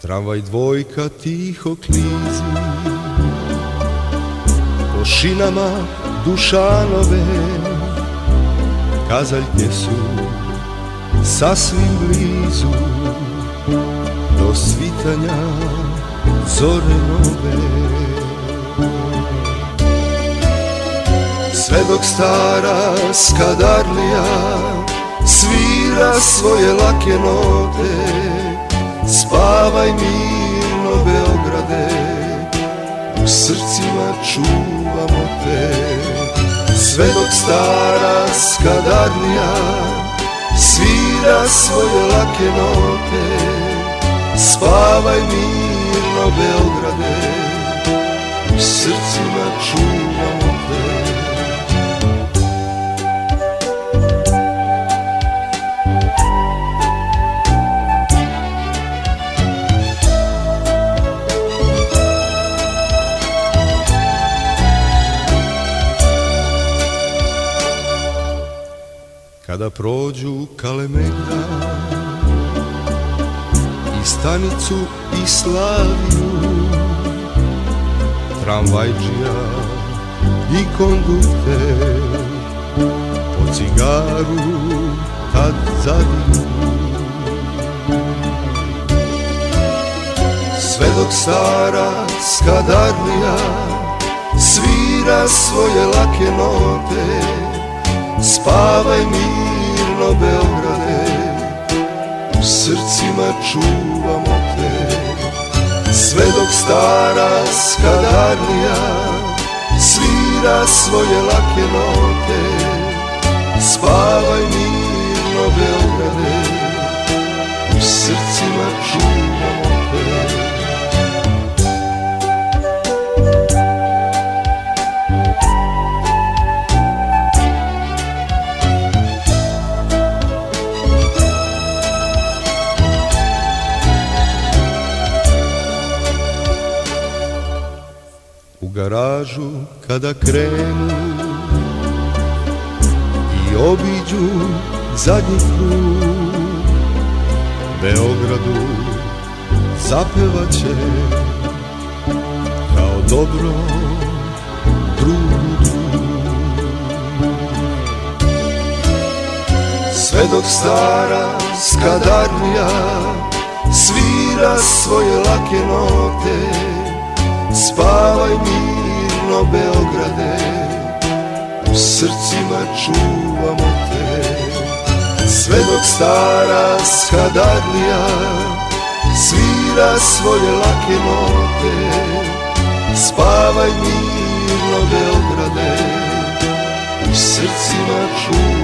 Tramvaj dvojka tiho klizi po šinama Dušanove, kazaljke su sasvim blizu do svitanja zore nove. Sve dok stara skadarlija svira svoje lake note, spavaj mirno Beograde, u srcima čuvamo te. Sve dok stara skadarlija svira svoje lake note, spavaj mirno Beograde, u srcima čuvamo te. Kada prođu Kalemegdan i stanicu i Slaviju, tramvajđija i kondukter po cigaru tad zadiju. Sve dok stara skadarlija svira svoje lake note, spavaj mirno Beograde, u srcima čuvamo te. Sve dok stara skadarlija svira svoje lake note, spavaj mirno Beograde, u srcima čuvamo te. U garažu kada krenu i obiđu zadnji krug, Beogradu zapevaće kao dobro drugu. Sve dok stara skadarlija svira svoje lake note, spavaj mirno Beograde, u srcima čuvamo te. Sve dok stara skadarlija svira svoje lake note, spavaj mirno Beograde, u srcima čuvamo te.